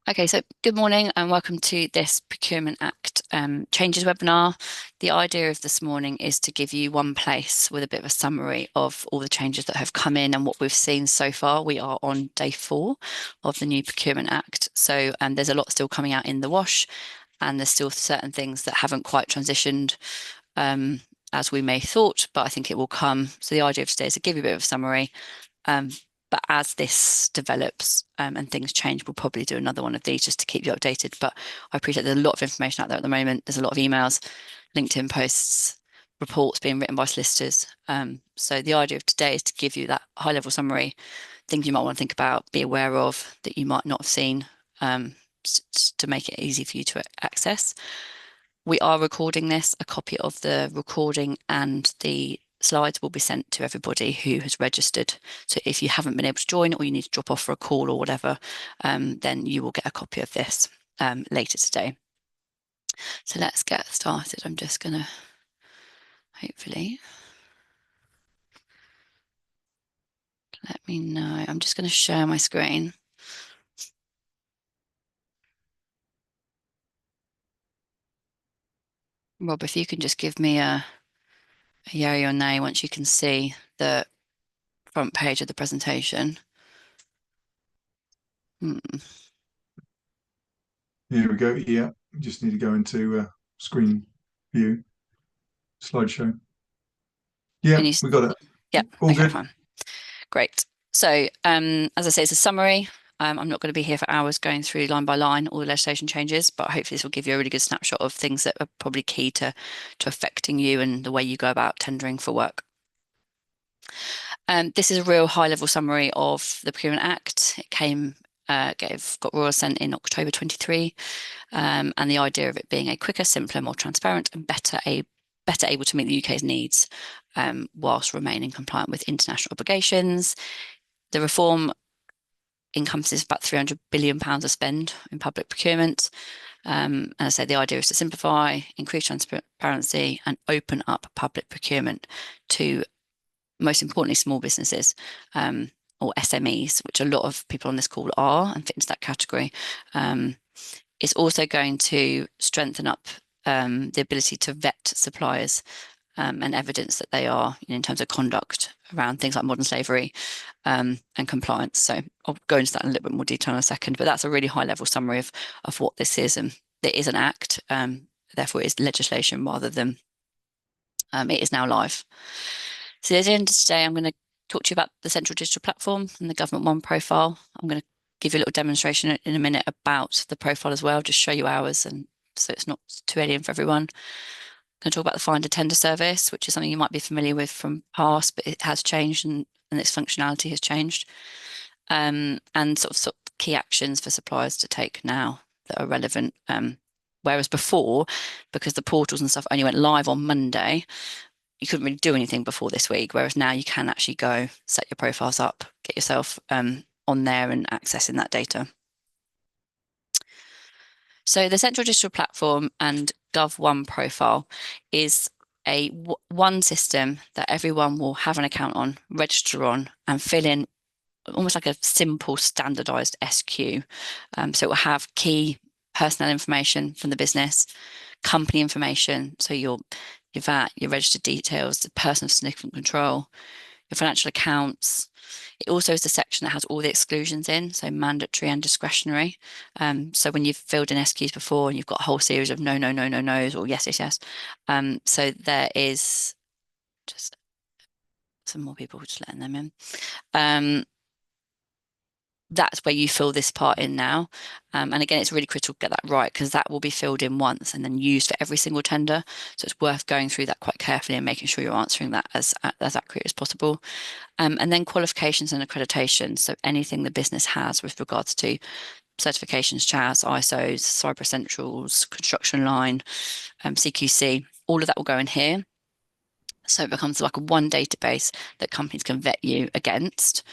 Okay, so good morning and welcome to this Procurement Act changes webinar. The idea of this morning is to give you one place with a bit of a summary of all the changes that have come in and what we've seen so far. We are on day 4 of the new Procurement Act. So there's a lot still coming out in the wash, and there's still certain things that haven't quite transitioned as we may thought, but I think it will come. So the idea of today is to give you a bit of a summary. But as this develops and things change, we'll probably do another one of these just to keep you updated. But I appreciate there's a lot of information out there at the moment. There's a lot of emails, LinkedIn posts, reports being written by solicitors. So the idea of today is to give you that high level summary, things you might want to think about, be aware of that you might not have seen, to make it easy for you to access. We are recording this. A copy of the recording and the slides will be sent to everybody who has registered. So if you haven't been able to join or you need to drop off for a call or whatever, then you will get a copy of this later today. So let's get started. I'm just going to hopefully let me know. I'm just going to share my screen. Rob, if you can just give me a yay or nay once you can see the front page of the presentation. Here we go. Yeah, we just need to go into screen view, slideshow. Yeah, we got it. Yep. All Okay, good. fine. Great. So, as I say, it's a summary. I'm not going to be here for hours going through line by line all the legislation changes, but hopefully this will give you a really good snapshot of things that are probably key to affecting you and the way you go about tendering for work. This is a real high-level summary of the Procurement Act. It got royal assent in October 23, and the idea of it being a quicker, simpler, more transparent, and better able to meet the UK's needs whilst remaining compliant with international obligations. The reform encompasses about £300 billion of spend in public procurement. And I say the idea is to simplify, increase transparency, and open up public procurement to, most importantly, small businesses or SMEs, which a lot of people on this call are and fit into that category. It's also going to strengthen up the ability to vet suppliers and evidence that they are, in terms of conduct around things like modern slavery and compliance. So I'll go into that in a little bit more detail in a second, but that's a really high level summary of what this is. And it is an act, therefore it is legislation rather than it is now live. So at the end of today, I'm going to talk to you about the central digital platform and the Government One Profile. I'm going to give you a little demonstration in a minute about the profile as well, just show you ours, and so it's not too alien for everyone. Going to talk about the find a tender service, which is something you might be familiar with from past, but it has changed and its functionality has changed. And sort of key actions for suppliers to take now that are relevant. Whereas before, because the portals and stuff only went live on Monday, you couldn't really do anything before this week. Whereas now you can actually go set your profiles up, get yourself on there and accessing that data. So the central digital platform and Gov One Profile is one system that everyone will have an account on, register on, and fill in almost like a simple standardized SQ. So it will have key personnel information from the business, company information, so your VAT, your registered details, the person of significant control, your financial accounts. It also is the section that has all the exclusions in, so mandatory and discretionary. So when you've filled in SQs before and you've got a whole series of no, no, no, no, no's or yes, yes, yes. So there is just some more people just letting them in. That's where you fill this part in now. And again, it's really critical to get that right because that will be filled in once and then used for every single tender. So it's worth going through that quite carefully and making sure you're answering that as accurate as possible. And then qualifications and accreditation. So anything the business has with regards to certifications, CHAS, ISOs, Cyber Essentials, construction line, CQC, all of that will go in here. So it becomes like a one database that companies can vet you against.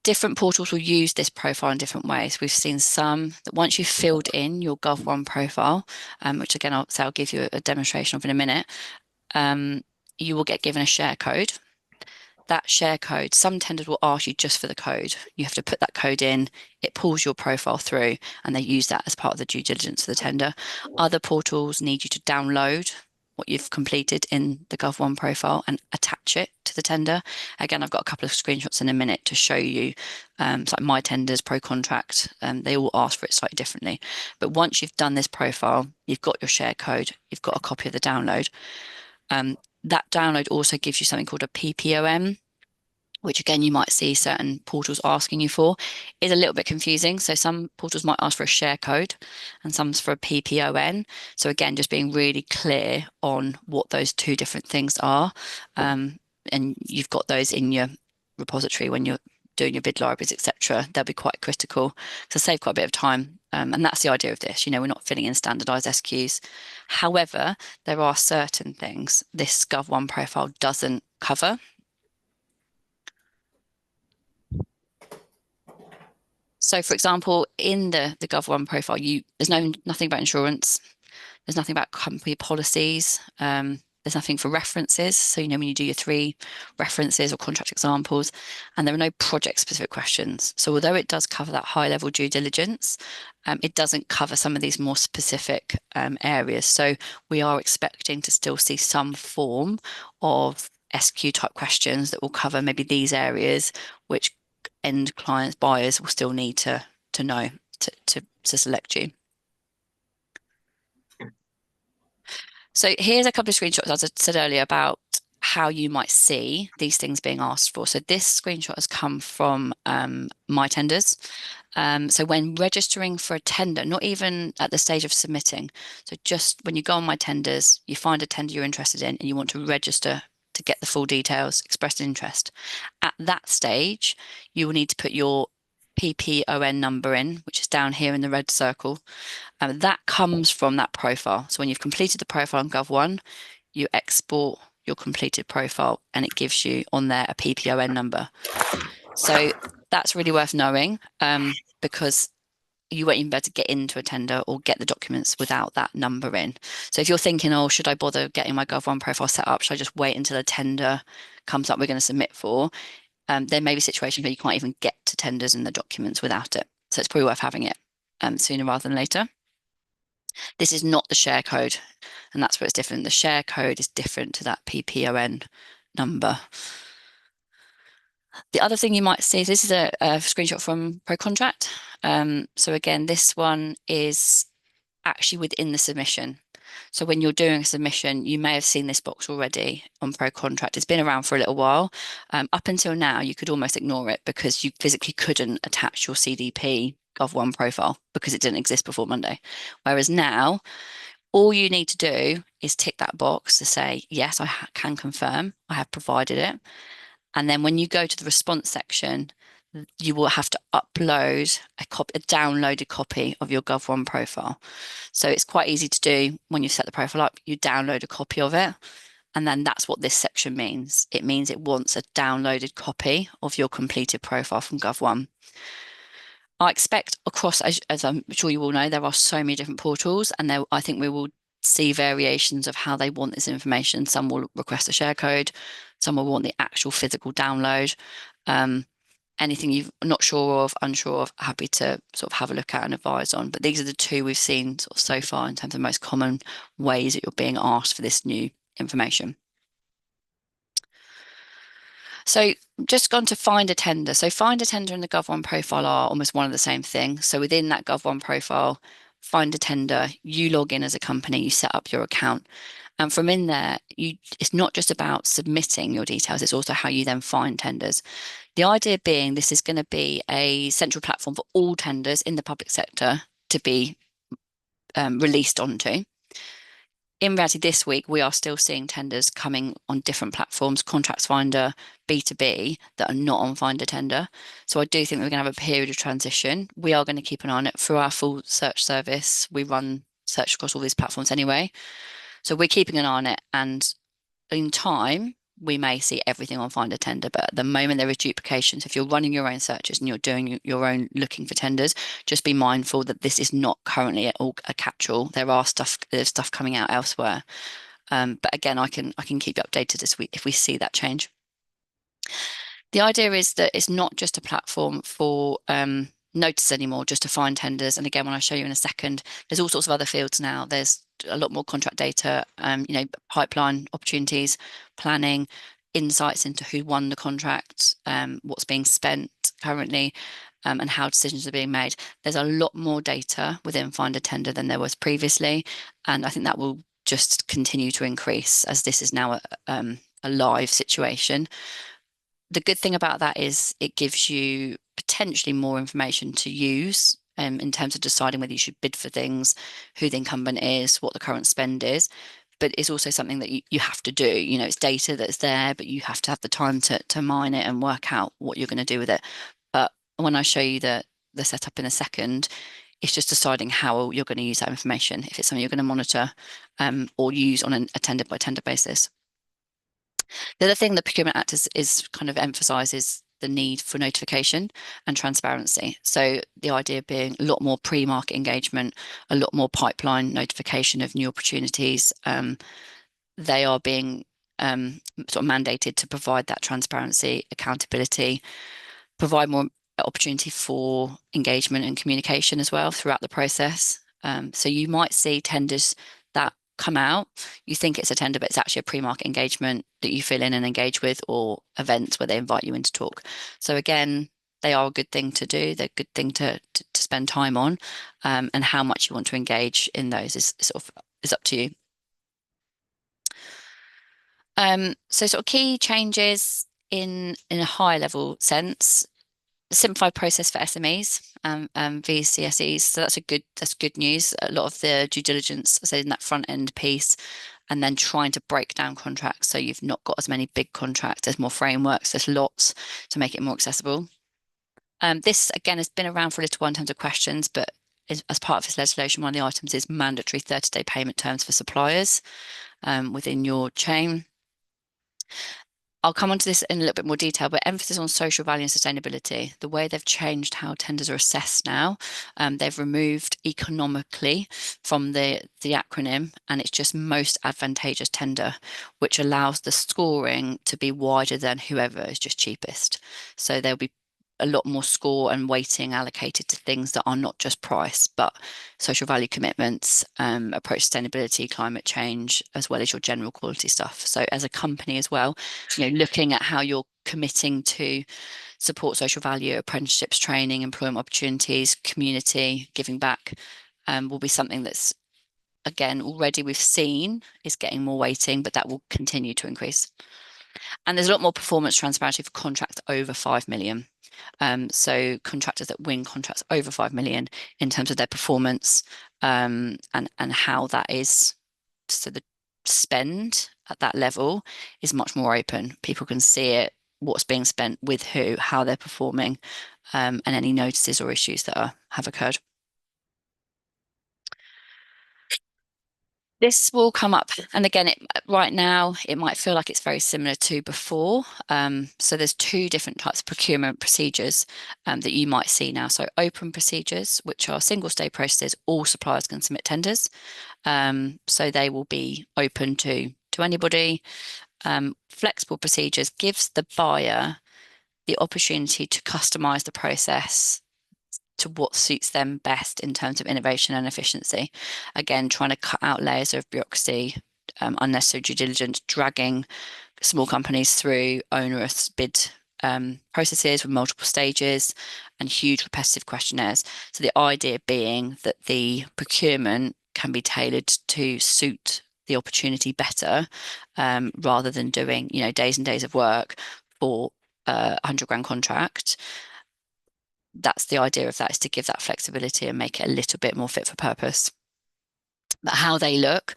Different portals will use this profile in different ways. We've seen some that once you've filled in your Gov One profile, which again, I'll give you a demonstration of in a minute, you will get given a share code. that share code, some tenders will ask you just for the code. You have to put that code in, it pulls your profile through, and they use that as part of the due diligence of the tender. Other portals need you to download what you've completed in the Gov One profile and attach it to the tender. Again, I've got a couple of screenshots in a minute to show you. It's like My Tenders, Pro Contract, they all ask for it slightly differently. But once you've done this profile, you've got your share code, you've got a copy of the download. That download also gives you something called a PPOM, which again you might see certain portals asking you for, is a little bit confusing. So some portals might ask for a share code and some's for a PPON. So again, just being really clear on what those two different things are. And you've got those in your repository when you're doing your bid libraries, etc. They'll be quite critical to save quite a bit of time. And that's the idea of this. We're not filling in standardized SQs. However, there are certain things this Gov One profile doesn't cover. So, for example, in the Gov One profile, there's nothing about insurance. There's nothing about company policies. There's nothing for references. So, when you do your 3 references or contract examples, and there are no project specific questions. So, although it does cover that high level due diligence, it doesn't cover some of these more specific areas. So, we are expecting to still see some form of SQ type questions that will cover maybe these areas, which end clients, buyers will still need to know to select you. So here's a couple of screenshots, as I said earlier, about how you might see these things being asked for. So this screenshot has come from My Tenders. So when registering for a tender, not even at the stage of submitting, so just when you go on My Tenders, you find a tender you're interested in and you want to register to get the full details, express an interest. At that stage, you will need to put your PPON number in, which is down here in the red circle. That comes from that profile. So when you've completed the profile on Gov One, you export your completed profile and it gives you on there a PPON number. So that's really worth knowing because you won't even be able to get into a tender or get the documents without that number in. So if you're thinking, oh, should I bother getting my Gov One profile set up? Should I just wait until a tender comes up we're going to submit for? There may be situations where you can't even get to tenders and the documents without it. So it's probably worth having it sooner rather than later. This is not the share code, and that's where it's different. The share code is different to that PPON number. The other thing you might see, this is a screenshot from Pro Contract. So again, this one is actually within the submission. So when you're doing a submission, you may have seen this box already on Pro Contract. It's been around for a little while. Up until now, you could almost ignore it because you physically couldn't attach your CDP Gov One profile because it didn't exist before Monday. Whereas now, all you need to do is tick that box to say, yes, I can confirm I have provided it. And then when you go to the response section, you will have to upload a downloaded copy of your Gov One profile. So it's quite easy to do when you set the profile up, you download a copy of it. And then that's what this section means. It means it wants a downloaded copy of your completed profile from Gov One. I expect across, as I'm sure you all know, there are so many different portals, and I think we will see variations of how they want this information. Some will request a share code, some will want the actual physical download. Anything you're not sure of, unsure of, happy to sort of have a look at and advise on. But these are the 2 we've seen sort of so far in terms of the most common ways that you're being asked for this new information. So just gone to find a tender. So find a tender and the Gov One profile are almost one of the same thing. So within that Gov One profile, find a tender, you log in as a company, you set up your account. And from in there, it's not just about submitting your details, it's also how you then find tenders. The idea being this is going to be a central platform for all tenders in the public sector to be released onto. In reality, this week, we are still seeing tenders coming on different platforms, Contracts Finder, B2B, that are not on Finder Tender. So I do think we're going to have a period of transition. We are going to keep an eye on it through our full search service. We run search across all these platforms anyway. So we're keeping an eye on it. And in time, we may see everything on Finder Tender, but at the moment there is duplication. So if you're running your own searches and you're doing your own looking for tenders, just be mindful that this is not currently at all a catch-all. There's stuff coming out elsewhere. But again, I can keep you updated if we see that change. The idea is that it's not just a platform for notice anymore, just to find tenders. And again, when I show you in a second, there's all sorts of other fields now. There's a lot more contract data, pipeline opportunities, planning, insights into who won the contract, what's being spent currently, and how decisions are being made. There's a lot more data within Find a Tender than there was previously, and I think that will just continue to increase as this is now a live situation. The good thing about that is it gives you potentially more information to use in terms of deciding whether you should bid for things, who the incumbent is, what the current spend is. But it's also something that you have to do. It's data that's there, but you have to have the time to mine it and work out what you're going to do with it. But when I show you the setup in a second, it's just deciding how you're going to use that information, if it's something you're going to monitor or use on a tender by tender basis. The other thing the Procurement Act is kind of emphasises the need for notification and transparency. So the idea being a lot more pre-market engagement, a lot more pipeline notification of new opportunities. They are being sort of mandated to provide that transparency, accountability, provide more opportunity for engagement and communication as well throughout the process. So you might see tenders that come out, you think it's a tender, but it's actually a pre-market engagement that you fill in and engage with, or events where they invite you in to talk. So again, they are a good thing to do. They're a good thing to spend time on, and how much you want to engage in those is up to you. So sort of key changes in a high level sense. Simplified process for SMEs VCSEs. So that's good news. A lot of the due diligence, I said, in that front end piece, and then trying to break down contracts so you've not got as many big contracts. There's more frameworks. There's lots to make it more accessible. This again has been around for a little while in terms of questions, but as part of this legislation, one of the items is mandatory 30-day payment terms for suppliers within your chain. I'll come onto this in a little bit more detail, but emphasis on social value and sustainability. The way they've changed how tenders are assessed now, they've removed economically from the acronym, and it's just most advantageous tender, which allows the scoring to be wider than whoever is just cheapest. So there'll be a lot more score and weighting allocated to things that are not just price, but social value commitments, approach sustainability, climate change, as well as your general quality stuff. So as a company as well, looking at how you're committing to support social value, apprenticeships, training, employment opportunities, community, giving back, will be something that's, again, already we've seen is getting more weighting, but that will continue to increase. And there's a lot more performance transparency for contracts over 5 million. So contractors that win contracts over 5 million in terms of their performance, and how that is. So the spend at that level is much more open. People can see it, what's being spent with who, how they're performing, and any notices or issues that have occurred. This will come up, and again, right now it might feel like it's very similar to before. So there's two different types of procurement procedures that you might see now. So open procedures, which are single stage processes, all suppliers can submit tenders. So they will be open to anybody. Flexible procedures gives the buyer the opportunity to customize the process to what suits them best in terms of innovation and efficiency. Again, trying to cut out layers of bureaucracy, unnecessary due diligence, dragging small companies through onerous bid processes with multiple stages and huge repetitive questionnaires. So the idea being that the procurement can be tailored to suit the opportunity better, rather than doing, days and days of work for a 100 grand contract. That's the idea of that, is to give that flexibility and make it a little bit more fit for purpose. But how they look,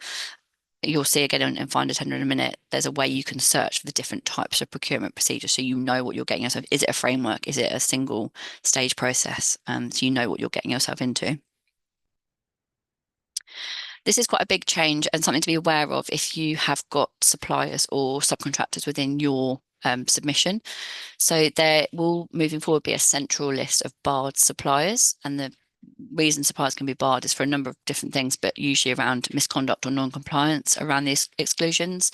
you'll see again in Find a Tender in a minute, there's a way you can search for the different types of procurement procedures so you know what you're getting yourself. Is it a framework? Is it a single stage process? So you know what you're getting yourself into. This is quite a big change and something to be aware of if you have got suppliers or subcontractors within your submission. So there will, moving forward, be a central list of barred suppliers, and the reason suppliers can be barred is for a number of different things, but usually around misconduct or non-compliance around these exclusions.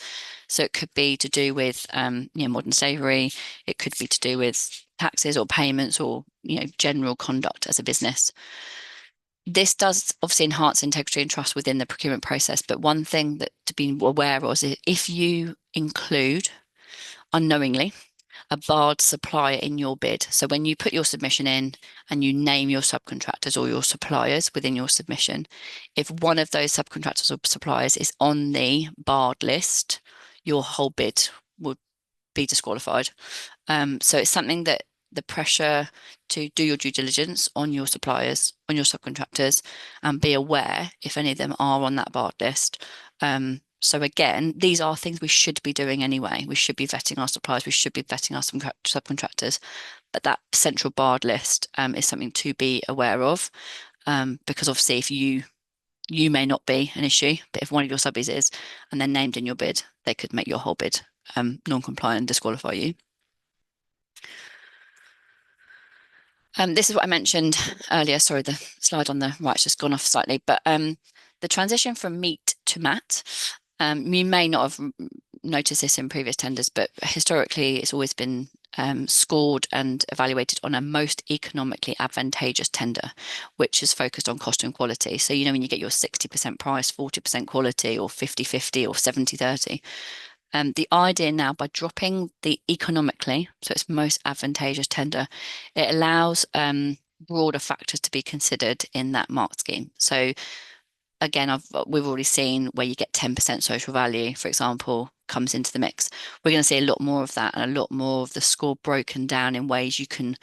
So it could be to do with modern slavery. It could be to do with taxes or payments or general conduct as a business. This does obviously enhance integrity and trust within the procurement process, but one thing that to be aware of is if you include unknowingly a barred supplier in your bid. So when you put your submission in and you name your subcontractors or your suppliers within your submission, if one of those subcontractors or suppliers is on the barred list, your whole bid would be disqualified. So it's something that the pressure to do your due diligence on your suppliers, on your subcontractors, and be aware if any of them are on that barred list. So again, these are things we should be doing anyway. We should be vetting our suppliers, we should be vetting our subcontractors, but that central barred list is something to be aware of, because obviously if you may not be an issue, but if one of your subbies is and they're named in your bid, they could make your whole bid non-compliant and disqualify you. This is what I mentioned earlier. Sorry, the slide on the right's just gone off slightly, but the transition from meet to mat, you may not have noticed this in previous tenders, but historically it's always been scored and evaluated on a most economically advantageous tender, which is focused on cost and quality. So, when you get your 60% price, 40% quality, or 50-50 or 70-30. The idea now, by dropping the economically, so it's most advantageous tender, it allows broader factors to be considered in that mark scheme. So again, we've already seen where you get 10% social value, for example, comes into the mix. We're going to see a lot more of that and a lot more of the score broken down in ways you can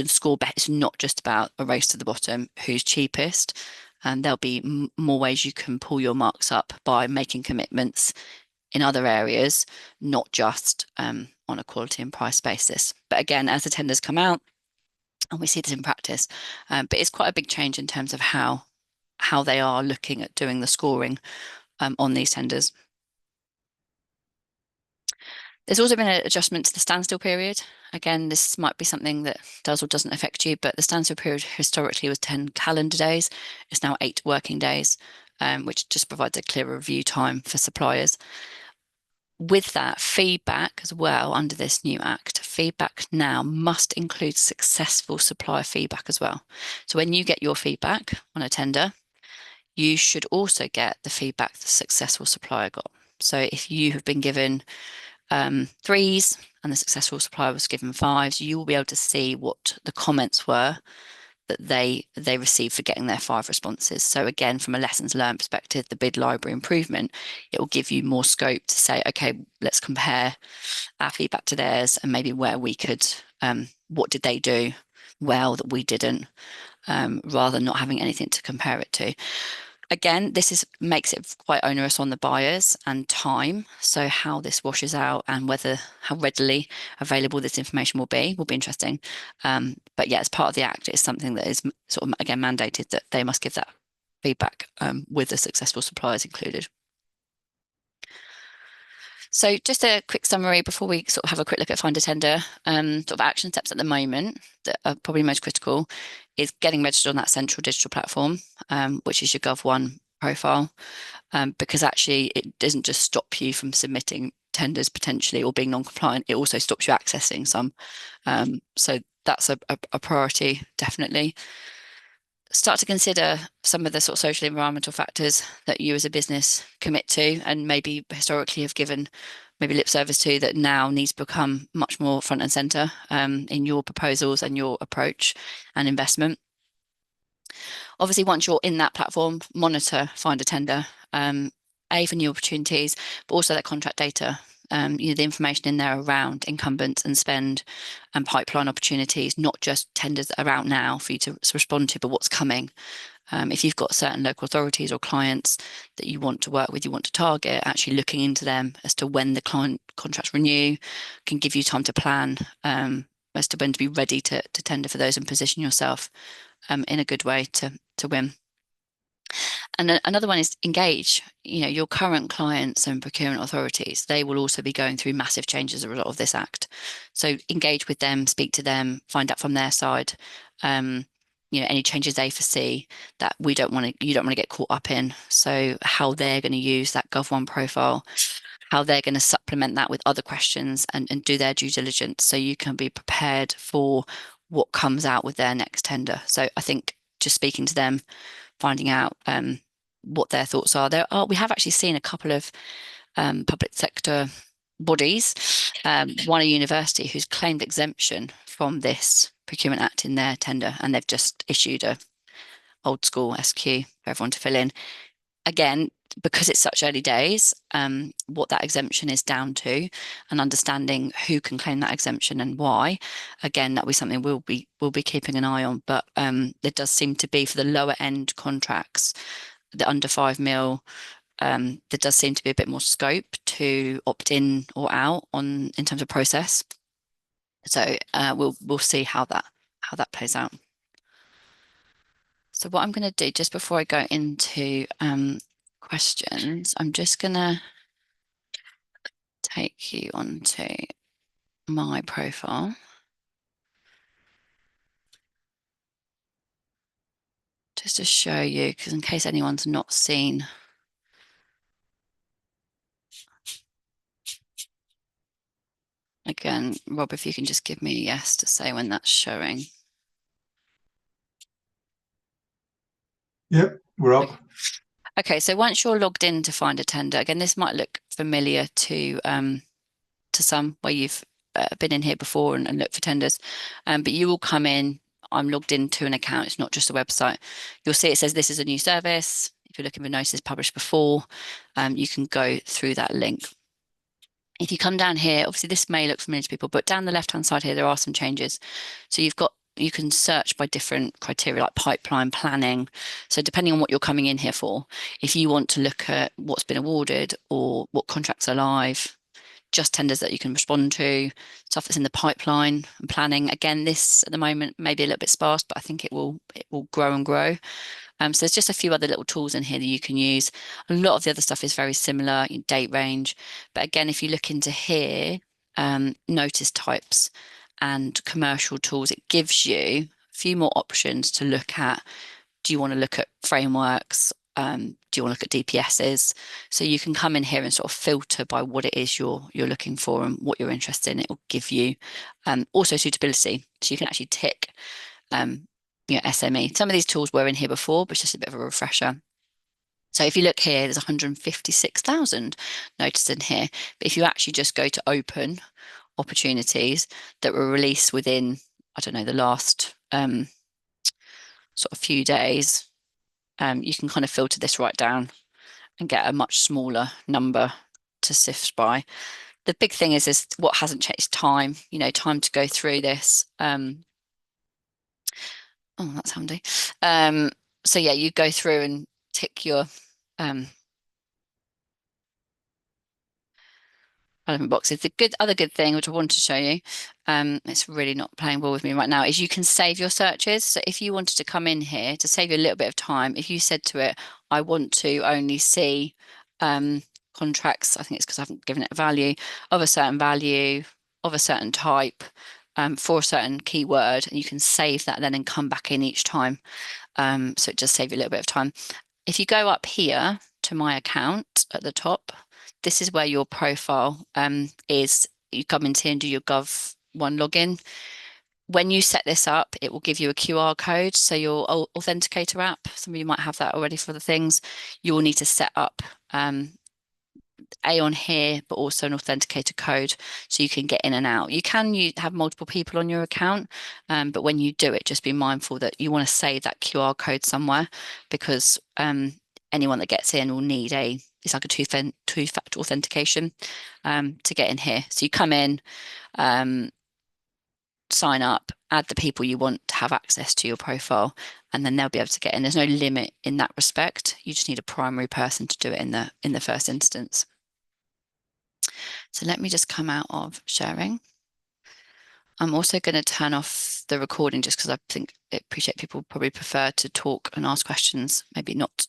score better. It's not just about a race to the bottom, who's cheapest. And there'll be more ways you can pull your marks up by making commitments in other areas, not just on a quality and price basis. But again, as the tenders come out, and we see this in practice, but it's quite a big change in terms of how they are looking at doing the scoring on these tenders. There's also been an adjustment to the standstill period. Again, this might be something that does or doesn't affect you, but the standstill period historically was 10 calendar days. It's now 8 working days, which just provides a clearer review time for suppliers. With that, feedback as well under this new act, feedback now must include successful supplier feedback as well. So when you get your feedback on a tender, you should also get the feedback the successful supplier got. So if you have been given 3s and the successful supplier was given 5s, you will be able to see what the comments were that they received for getting their 5 responses. So again, from a lessons learned perspective, the bid library improvement, it will give you more scope to say, okay, let's compare our feedback to theirs and maybe where we could, what did they do well that we didn't, rather than not having anything to compare it to. Again, this makes it quite onerous on the buyers and time. So how this washes out and how readily available this information will be interesting. But yeah, as part of the Act, it's something that is sort of, again, mandated that they must give that feedback with the successful suppliers included. So just a quick summary before we sort of have a quick look at Find a Tender. Sort of action steps at the moment that are probably most critical is getting registered on that central digital platform, which is your Gov One Profile, because actually it doesn't just stop you from submitting tenders potentially or being non-compliant, it also stops you accessing some. So that's a priority, definitely. Start to consider some of the sort of social environmental factors that you as a business commit to and maybe historically have given maybe lip service to, that now needs to become much more front and center in your proposals and your approach and investment. Obviously, once you're in that platform, monitor, find a tender, for new opportunities, but also that contract data. The information in there around incumbents and spend and pipeline opportunities, not just tenders that are out now for you to respond to, but what's coming. If you've got certain local authorities or clients that you want to work with, you want to target, actually looking into them as to when the client contracts renew can give you time to plan as to when to be ready to tender for those and position yourself in a good way to win. And another one is engage. Your current clients and procurement authorities, they will also be going through massive changes as a result of this act. So engage with them, speak to them, find out from their side. any changes they foresee that you don't want to get caught up in. So how they're going to use that Gov One profile, how they're going to supplement that with other questions and do their due diligence so you can be prepared for what comes out with their next tender. So I think just speaking to them, finding out what their thoughts are. We have actually seen a couple of public sector bodies, one a university who's claimed exemption from this Procurement Act in their tender, and they've just issued a old school SQ for everyone to fill in. Again, because it's such early days, what that exemption is down to and understanding who can claim that exemption and why. Again, that'll be something we'll be keeping an eye on. But there does seem to be for the lower end contracts, the under 5 mil, there does seem to be a bit more scope to opt in or out in terms of process. So we'll see how that plays out. So what I'm going to do just before I go into questions, I'm just going to take you onto my profile. Just to show you, because in case anyone's not seen. Again, Rob, if you can just give me a yes to say when that's showing. Yep, we're up. Okay, so once you're logged in to find a tender, again, this might look familiar to some where you've been in here before and looked for tenders, but you will come in. I'm logged into an account. It's not just a website. You'll see it says this is a new service. If you're looking for notices published before, you can go through that link. If you come down here, obviously this may look familiar to people, but down the left-hand side here, there are some changes. So you can search by different criteria like pipeline planning. So depending on what you're coming in here for, if you want to look at what's been awarded or what contracts are live, just tenders that you can respond to, stuff that's in the pipeline and planning. Again, this at the moment may be a little bit sparse, but I think it will grow and grow. So there's just a few other little tools in here that you can use. A lot of the other stuff is very similar, date range. But again, if you look into here, notice types and commercial tools, it gives you a few more options to look at. Do you want to look at frameworks? Do you want to look at DPSs? So you can come in here and sort of filter by what it is you're looking for and what you're interested in. It will give you also suitability. So you can actually tick SME. Some of these tools were in here before, but it's just a bit of a refresher. So if you look here, there's 156,000 notices in here. But if you actually just go to open opportunities that were released within, I don't know, the last sort of few days, you can kind of filter this right down and get a much smaller number to sift by. The big thing is what hasn't changed time, time to go through this. Oh, that's handy. So yeah, you go through and tick your relevant boxes. The other good thing, which I want to show you, it's really not playing well with me right now, is you can save your searches. So if you wanted to come in here to save you a little bit of time, if you said to it, I want to only see contracts, I think it's because I haven't given it a value, of a certain value, of a certain type, for a certain keyword, and you can save that then and come back in each time. So it does save you a little bit of time. If you go up here to my account at the top, this is where your profile is. You come into here and do your Gov One login. When you set this up, it will give you a QR code. So your authenticator app, some of you might have that already for the things, you will need to set up on here, but also an authenticator code so you can get in and out. You can have multiple people on your account, but when you do it, just be mindful that you want to save that QR code somewhere, because anyone that gets in will need it's like a two-factor authentication to get in here. So you come in, sign up, add the people you want to have access to your profile, and then they'll be able to get in. There's no limit in that respect. You just need a primary person to do it in the first instance. So let me just come out of sharing. I'm also going to turn off the recording just because I appreciate people probably prefer to talk and ask questions, maybe not